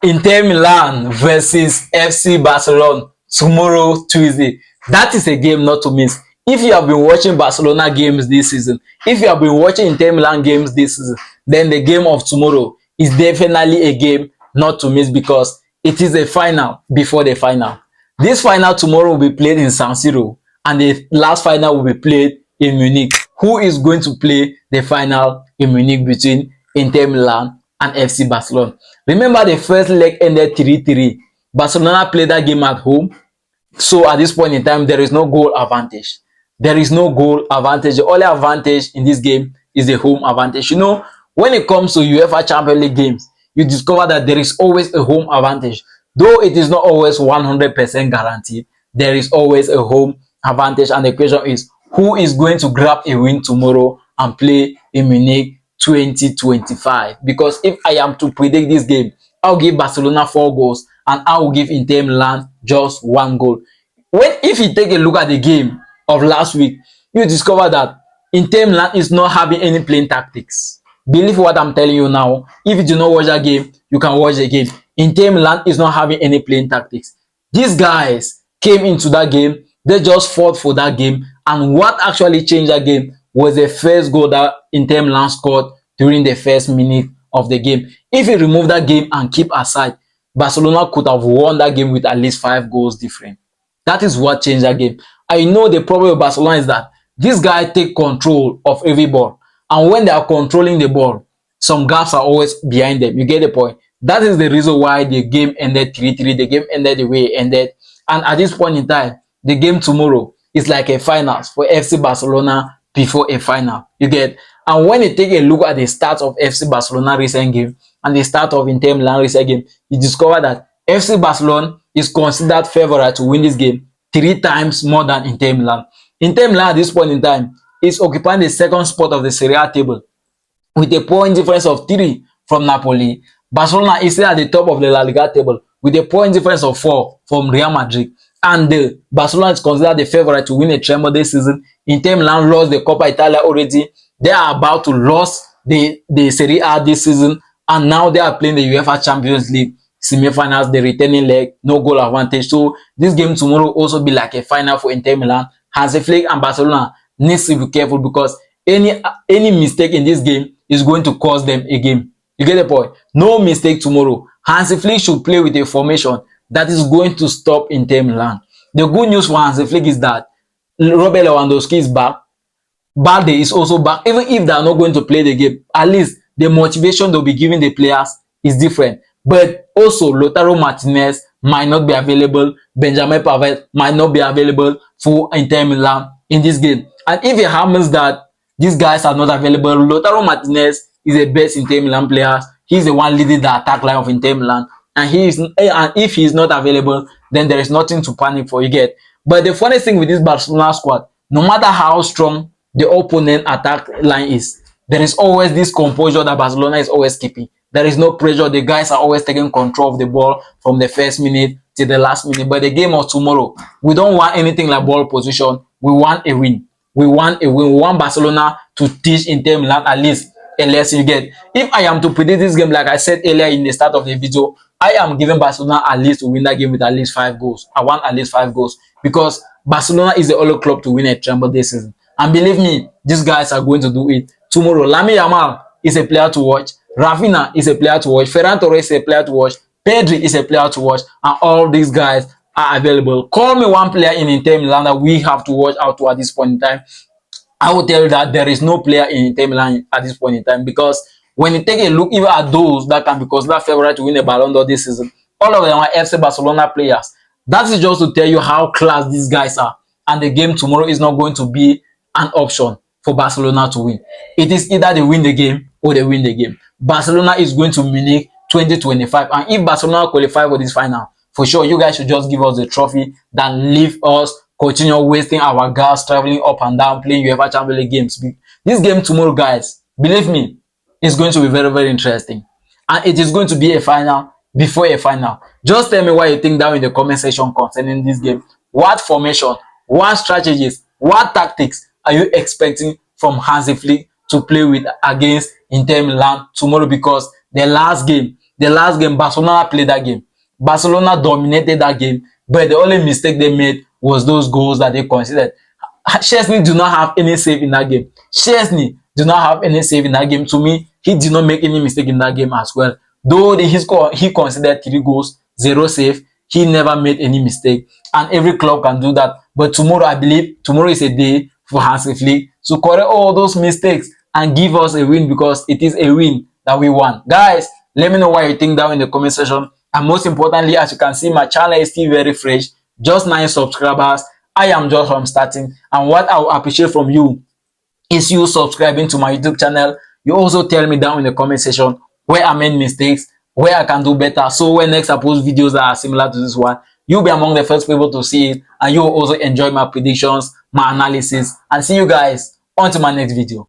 Inter Milan versus FC Barcelona tomorrow, Tuesday. That is a game not to miss. If you have been watching Barcelona games this season, if you have been watching Inter Milan games this season, then the game of tomorrow is definitely a game not to miss because it is a final before the final. This final tomorrow will be played in San Siro, and the last final will be played in Munich. Who is going to play the final in Munich between Inter Milan and FC Barcelona? Remember, the first leg ended 3-3. Barcelona played that game at home. So at this point in time, there is no goal advantage. There is no goal advantage. The only advantage in this game is the home advantage. You know, when it comes to UEFA Champions League games, you discover that there is always a home advantage. Though it is not always 100% guaranteed, there is always a home advantage. And the question is, who is going to grab a win tomorrow and play in Munich 2025? Because if I am to predict this game, I'll give Barcelona 4 goals and I will give Inter Milan just 1 goal. If you take a look at the game of last week, you discover that Inter Milan is not having any playing tactics. Believe what I'm telling you now. If you do not watch that game, you can watch the game. Inter Milan is not having any playing tactics. These guys came into that game, they just fought for that game, and what actually changed that game was the first goal that Inter Milan scored during the first minute of the game. If you remove that game and keep aside, Barcelona could have won that game with at least 5 goals different. That is what changed that game. I know the problem with Barcelona is that these guys take control of every ball. And when they are controlling the ball, some gaps are always behind them. You get the point? That is the reason why the game ended 3-3. The game ended the way it ended. And at this point in time, the game tomorrow is like a finals for FC Barcelona before a final. You get? And when you take a look at the start of FC Barcelona recent game and the start of Inter Milan recent game, you discover that FC Barcelona is considered favorite to win this game 3 times more than Inter Milan. Inter Milan at this point in time is occupying the second spot of the Serie A table with a point difference of 3 from Napoli. Barcelona is still at the top of the La Liga table with a point difference of 4 from Real Madrid. And Barcelona is considered the favorite to win a treble this season. Inter Milan lost the Coppa Italia already. They are about to lose the Serie A this season, and now they are playing the UEFA Champions League semi-finals, the returning leg, no goal advantage. So this game tomorrow will also be like a final for Inter Milan. Hansi Flick and Barcelona needs to be careful because any mistake in this game is going to cost them a game. You get the point? No mistake tomorrow. Hansi Flick should play with a formation that is going to stop Inter Milan. The good news for Hansi Flick is that Robert Lewandowski is back. Balde is also back. Even if they are not going to play the game, at least the motivation they'll be giving the players is different. But also, Lautaro Martinez might not be available. Benjamin Pavard might not be available for Inter Milan in this game. And if it happens that these guys are not available, Lautaro Martinez is the best Inter Milan player. He's the one leading the attack line of Inter Milan. And if he is not available, then there is nothing to panic for, you get. But the funny thing with this Barcelona squad, no matter how strong the opponent attack line is, there is always this composure that Barcelona is always keeping. There is no pressure. The guys are always taking control of the ball from the first minute to the last minute. But the game of tomorrow, we don't want anything like ball position. We want a win. We want a win. We want Barcelona to teach Inter Milan at least a lesson, you get. If I am to predict this game, like I said earlier in the start of the video, I am giving Barcelona at least to win that game with at least 5 goals. I want at least 5 goals because Barcelona is the only club to win a treble this season. And believe me, these guys are going to do it tomorrow. Lamine Yamal is a player to watch. Rafinha is a player to watch. Ferran Torres is a player to watch. Pedri is a player to watch. And all these guys are available. Call me one player in Inter Milan that we have to watch out to at this point in time. I will tell you that there is no player in Inter Milan at this point in time, because when you take a look even at those that can be considered favorite to win a Ballon d'Or this season, all of them are FC Barcelona players. That is just to tell you how class these guys are. And the game tomorrow is not going to be an option for Barcelona to win. It is either they win the game or they win the game. Barcelona is going to Munich 2025. And if Barcelona qualify for this final, for sure, you guys should just give us the trophy than leave us continue wasting our gas traveling up and down playing UEFA Champions League games. This game tomorrow, guys, believe me, is going to be very, very interesting. And it is going to be a final before a final. Just tell me what you think down in the comment section concerning this game. What formation, what strategies, what tactics are you expecting from Hansi Flick to play with against Inter Milan tomorrow? Because the last game The last game, Barcelona played that game. Barcelona dominated that game, but the only mistake they made was those goals that they conceded. Chesney do not have any save in that game. Chesney do not have any save in that game. To me, he did not make any mistake in that game as well. Though he considered 3 goals, 0 save, he never made any mistake. And every club can do that. But tomorrow, I believe, tomorrow is a day for Hansi Flick to correct all those mistakes and give us a win, because it is a win that we won. Guys, let me know what you think down in the comment section. And most importantly, as you can see, my channel is still very fresh. Just 9 subscribers. I am just from starting. And what I will appreciate from you is you subscribing to my YouTube channel. You also tell me down in the comment section where I made mistakes, where I can do better. So when next I post videos that are similar to this one, you'll be among the first people to see it. And you'll also enjoy my predictions, my analysis. And see you guys on to my next video.